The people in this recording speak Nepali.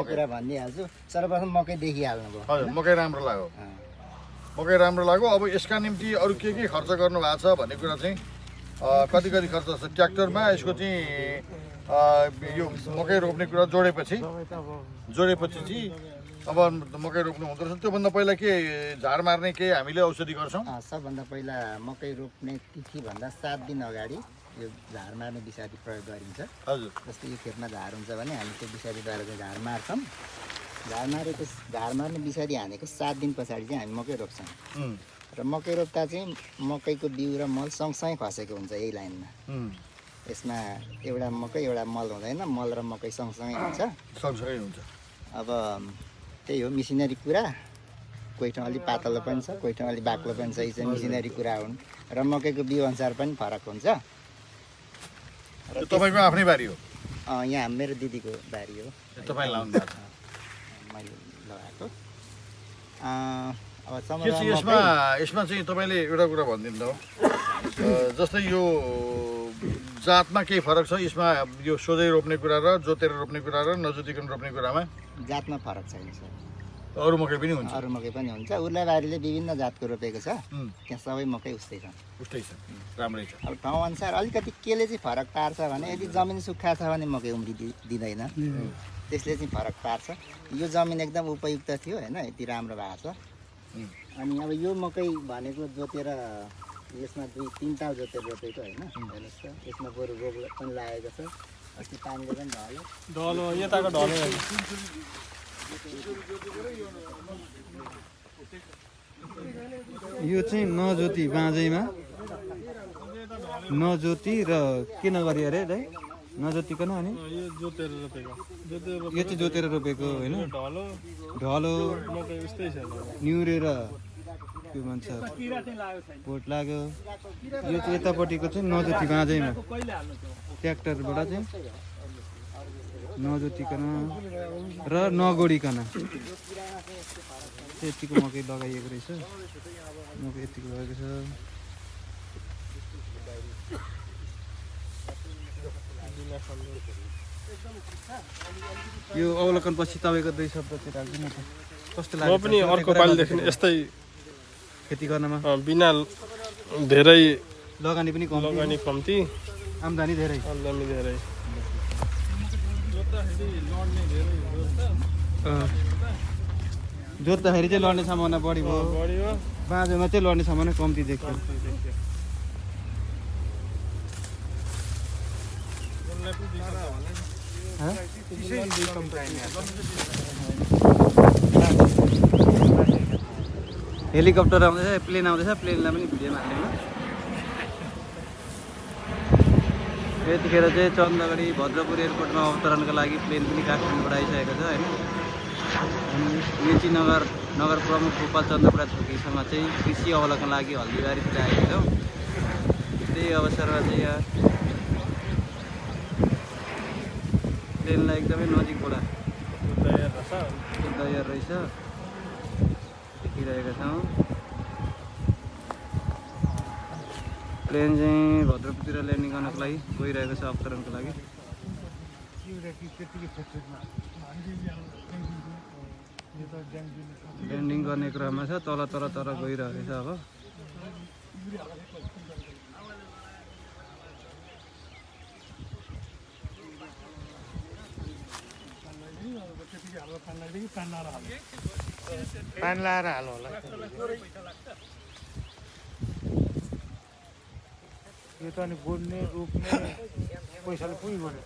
कुरा भनिदिइहाल्छु सर्वप्रथम मकै देखिहाल्नु भयो हजुर मकै राम्रो लाग्यो मकै राम्रो लाग्यो अब यसका निम्ति अरू के खर्च गर्नु भएको छ भन्ने कुरा चाहिँ कति खर्च छ ट्र्याक्टरमा यसको चाहिँ यो मकै रोप्ने कुरा जोडेपछि चाहिँ अब मकै रोप्नु हुँदो रहेछ त्योभन्दा पहिला के झार मार्ने केही हामीले औषधि गर्छौँ सबभन्दा पहिला मकै रोप्ने तिथिभन्दा 7 दिन अगाडि यो झार मार्ने विषादी प्रयोग गरिन्छ हजुर जस्तै यो खेतमा झार हुन्छ भने हामी त्यो विषादीद्वारा चाहिँ झार मार्छौँ झार मार्ने विषादी हानेको 7 दिन पछाडि चाहिँ हामी मकै रोप्छौँ र मकै रोप्दा चाहिँ मकैको बिउ र मल सँगसँगै खसेको हुन्छ यही लाइनमा यसमा एउटा मकै एउटा मल हुँदैन मल र मकै सँगसँगै हुन्छ अब त्यही हो मिसिनरी कुरा कोही ठाउँ अलिक पातलो पनि छ कोही ठाउँ अलिक बाक्लो पनि छ यी चाहिँ मिसिनरी कुरा हुन् र मकैको बिउ अनुसार पनि फरक हुन्छ र तपाईँको आफ्नै बारी हो यहाँ मेरो दिदीको बारी हो तपाईँ लाउनु भएको छ मैले लगाएको यसमा चाहिँ तपाईँले एउटा कुरा भनिदिनु त जस्तै यो जातमा केही फरक छ यसमा यो सोझै रोप्ने कुरा र जोतेर रोप्ने कुरा र नजोतिकन रोप्ने कुरामा जातमा फरक छैन सर अरू मकै पनि हुन्छ अरू मकै पनि हुन्छ उर्लाबारीले विभिन्न जातको रोपेको छ त्यहाँ सबै मकै उस्तै छ राम्रै छ अब ठाउँ अनुसार अलिकति केले चाहिँ फरक पार्छ भने यदि जमिन सुक्खा छ भने मकै उम्रिदिँदैन त्यसले चाहिँ फरक पार्छ यो जमिन एकदम उपयुक्त थियो होइन यति राम्रो भएको छ अनि अब यो मकै भनेको जोतेर यसमा 2-3 ताल जोतेर रोपेको होइन हेर्नुहोस् त यसमा बरु रोग पनि लागेको छ अस्ति पानीले पनि ढल्यो यताको ढल्यो यो चाहिँ नजोती बाँझैमा नजोती र के नगरी अरे है नजोतिकन अनि यो चाहिँ जोतेर रोपेको होइन ढलो निहुरेर के भन्छ भोट लाग्यो यो चाहिँ यतापट्टिको चाहिँ नजोती बाँझैमा ट्र्याक्टरबाट चाहिँ नजोतिकन र नगोडिकन यतिको मकै लगाइएको रहेछ मकै यतिको लगेको छ यो अवलोकन पछि तपाईँको 2 शब्द चाहिँ राख्दिनु त कस्तो लाग्यो म पनि अर्को पालिदेखि यस्तै खेती गर्नमा बिना धेरै लगानी पनि कम्ती आम्दानी धेरै जोत्दाखेरि चाहिँ लड्ने सम्भावना बढी भयो बाँझोमा चाहिँ लड्ने सम्भावना कम्ती देखियो हेलिकप्टर आउँदैछ प्लेन आउँदैछ प्लेनलाई पनि भिडियोमा हाल्दैमा यतिखेर चाहिँ चन्दगढी भद्रपुर एयरपोर्टमा अवतरणको लागि प्लेन पनि काठमाडौँबाट आइसकेको छ होइन मेची नगर प्रमुख गोपाल चन्द्रपुरा छोकीसँग चाहिँ कृषि अवलोकन लागि हल्दीबारीतिर आएका छौँ त्यही अवसरमा चाहिँ यहाँ प्लेनलाई एकदमै नजिकबाट तयार रहेछ देखिरहेका छौँ प्लेन चाहिँ भद्रपुरतिर ल्यान्डिङ गर्नको लागि गइरहेको छ अवतरणको लागि ल्यान्डिङ गर्ने क्रममा छ तल गइरहेको छ अब पानी लाएर हाल्नु होला यो त अनि गोड्ने रोप्ने पैसाले पुइ गऱ्यो